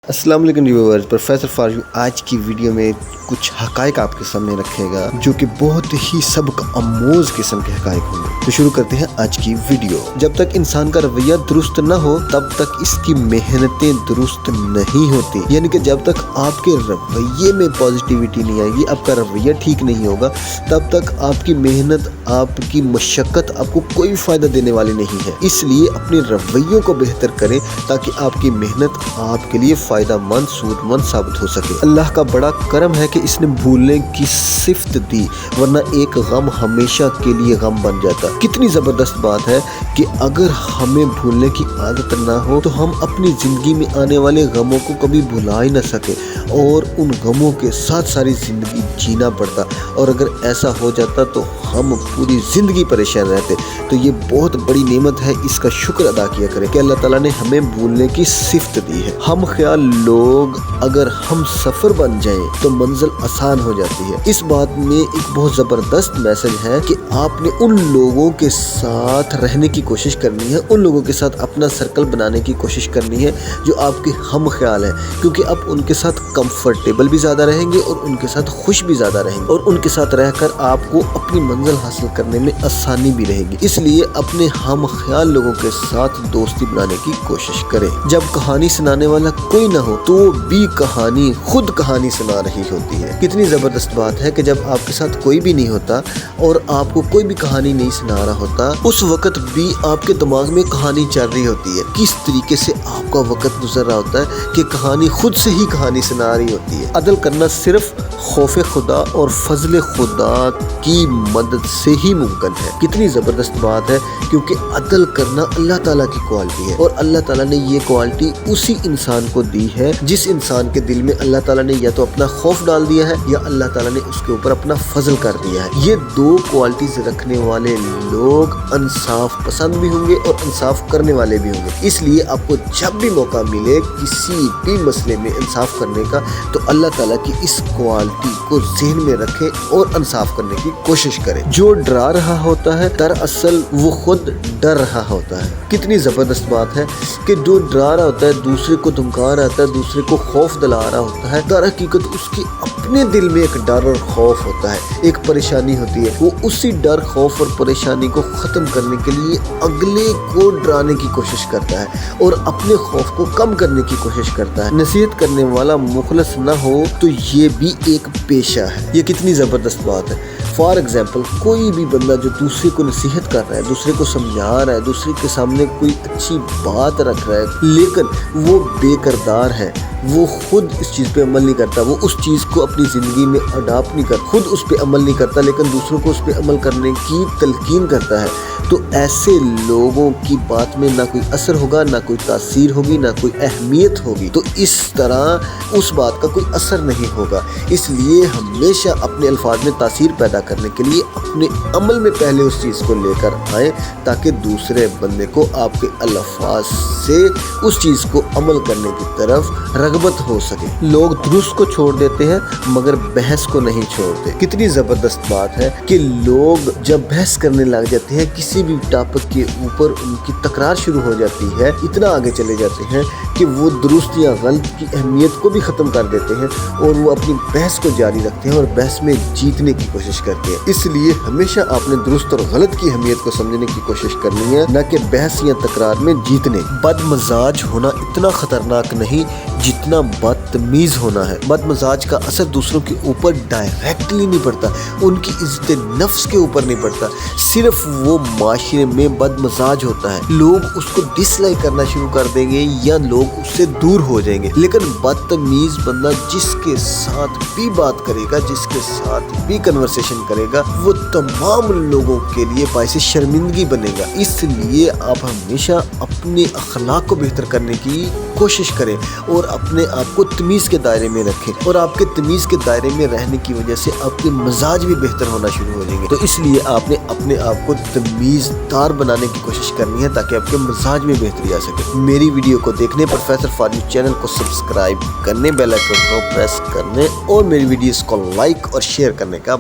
अस्सलाम वालेकुम viewers, professor Farooq आज की वीडियो में कुछ हक़ाइक़ आपके सामने रखेगा जो कि बहुत ही सबक आमोज़ किस्म के हक़ाइक़ होंगे। तो शुरू करते हैं आज की वीडियो। जब तक इंसान का रवैया दुरुस्त न हो तब तक इसकी मेहनतें दुरुस्त नहीं होती। यानी कि जब तक आपके रवैये में पॉजिटिविटी नहीं आएगी, आपका रवैया ठीक नहीं होगा, तब तक आपकी मेहनत, आपकी मशक्क़त आपको कोई फ़ायदा देने वाली नहीं है। इसलिए अपने रवैयों को बेहतर करें ताकि आपकी मेहनत आपके लिए फ़ायदा मंद, सूदमंद साबित हो सके। अल्लाह का बड़ा करम है कि इसने भूलने की सिफ्त दी, वरना एक गम हमेशा के लिए गम बन जाता। कितनी ज़बरदस्त बात है कि अगर हमें भूलने की आदत ना हो तो हम अपनी ज़िंदगी में आने वाले गमों को कभी भुला ही ना सके और उन गमों के साथ सारी ज़िंदगी जीना पड़ता। और अगर ऐसा हो जाता तो हम पूरी ज़िंदगी परेशान रहते। तो ये बहुत बड़ी नेमत है, इसका शुक्र अदा किया करें कि अल्लाह ताला ने हमें भूलने की सिफ्त दी है। हम ख्याल लोग अगर हम सफ़र बन जाएं तो मंजिल आसान हो जाती है। इस बात में एक बहुत ज़बरदस्त मैसेज है कि आपने उन लोगों के साथ रहने की कोशिश करनी है, उन लोगों के साथ अपना सर्कल बनाने की कोशिश करनी है जो आपके हम ख्याल हैं, क्योंकि आप उनके साथ कंफर्टेबल भी ज़्यादा रहेंगे और उनके साथ खुश भी ज़्यादा रहेंगे और उनके साथ रहकर आपको अपनी मंजिल हासिल करने में आसानी भी रहेगी। इसलिए अपने हम ख्याल लोगों के साथ दोस्ती बनाने की कोशिश करें। जब कहानी सुनाने वाला कोई ना हो तो भी कहानी खुद कहानी सुना रही होती है। कितनी ज़बरदस्त बात है कि जब आपके साथ कोई भी नहीं होता और आपको कोई भी कहानी नहीं सुना रहा होता, उस वक्त भी आपके दिमाग में कहानी चल रही होती है। किस तरीके से आपका वक्त गुजर रहा होता है कि कहानी खुद से ही कहानी सुना रही होती है। अदल करना सिर्फ खौफ खुदा और फजल खुदा की मदद से ही मुमकिन है। कितनी ज़बरदस्त बात है, क्योंकि अदल करना अल्लाह ताला की क्वालिटी है और अल्लाह ताला ने ये क्वालिटी उसी इंसान को दी है जिस इंसान के दिल में अल्लाह ताला ने या तो अपना खौफ डाल दिया है या अल्लाह ताला ने उसके ऊपर अपना फजल कर दिया है। ये दो क्वालिटीज रखने वाले लोग इंसाफ पसंद भी होंगे और इंसाफ करने वाले भी होंगे। इसलिए आपको जब भी मौका मिले किसी भी मसले में इंसाफ करने का, तो अल्लाह ताला की इस क्वालिटी को ज़हन में रखें और इंसाफ करने की कोशिश करें। जो डरा रहा होता है दरअसल वो खुद डर रहा होता है। कितनी ज़बरदस्त बात है कि जो डरा रहा होता है, दूसरे को धमका रहा होता है, दूसरे को खौफ दिला रहा होता है, दर हकीकत उसके अपने दिल में एक डर और खौफ होता है, एक परेशानी होती है। वो उसी डर, खौफ और परेशानी को ख़त्म करने के लिए अगले को डराने की कोशिश करता है और अपने खौफ को कम करने की कोशिश करता है। नसीहत करने वाला मुखलस न हो तो ये भी एक पेशा है। ये कितनी ज़बरदस्त बात है। फॉर एग्जाम्पल, कोई भी बंदा जो दूसरे को नसीहत कर रहा है, दूसरे को समझा रहा है, दूसरे के सामने कोई अच्छी बात रख रहा है, लेकिन वो बेकरदार है, वो खुद इस चीज़ पे अमल नहीं करता, वो उस चीज़ को अपनी ज़िंदगी में अडॉप्ट नहीं करता, खुद उस पे अमल नहीं करता, लेकिन दूसरों को उस पे अमल करने की तलकीन करता है, तो ऐसे लोगों की बात में ना कोई असर होगा, ना कोई तासीर होगी, ना कोई अहमियत होगी। तो इस तरह उस बात का कोई असर नहीं होगा। इसलिए हमेशा अपने अल्फाज में तासीर पैदा करने के लिए अपने अमल में पहले उस चीज़ को लेकर आएँ ताकि दूसरे बंदे को आपके अल्फाज से उस चीज़ को अमल करने की तरफ रगबत हो सके। लोग दुरुस्त को छोड़ देते हैं मगर बहस को नहीं छोड़ते। कितनी ज़बरदस्त बात है कि लोग जब बहस करने लग जाते हैं, किसी भी टॉपिक के ऊपर उनकी तकरार शुरू हो जाती है, इतना आगे चले जाते हैं कि वो दुरुस्त या गलत की अहमियत को भी ख़त्म कर देते हैं और वो अपनी बहस को जारी रखते हैं और बहस में जीतने की कोशिश करते हैं। इसलिए हमेशा आपने दुरुस्त और गलत की अहमियत को समझने की कोशिश करनी है, न कि बहस या तकरार में जीतने। बदमजाज होना इतना ख़तरनाक नहीं जितना बदतमीज़ होना है। बदमजाज का असर दूसरों के ऊपर डायरेक्टली नहीं पड़ता, उनकी इज्जत नफ्स के ऊपर नहीं पड़ता, सिर्फ वो माशरे में बदमजाज होता है। लोग उसको डिसलाइक करना शुरू कर देंगे या लोग उससे दूर हो जाएंगे। लेकिन बदतमीज़ बंदा जिसके साथ भी बात करेगा, जिसके साथ भी कन्वर्सेशन करेगा, वो तमाम लोगों के लिए बाइस शर्मिंदगी बनेगा। इसलिए आप हमेशा अपने अखलाक को बेहतर करने की कोशिश करें और अपने आप को तमीज़ के दायरे में रखें और आपके तमीज़ के दायरे में रहने की वजह से आपके मिजाज भी बेहतर होना शुरू हो जाएंगे। तो इसलिए आपने अपने आप को तमीज़दार बनाने की कोशिश करनी है ताकि आपके मिजाज में बेहतरी आ सके। मेरी वीडियो को देखने, प्रोफेसर फारूक चैनल को सब्सक्राइब करने, बेल आइकन को प्रेस करने और मेरी वीडियोस को लाइक और शेयर करने का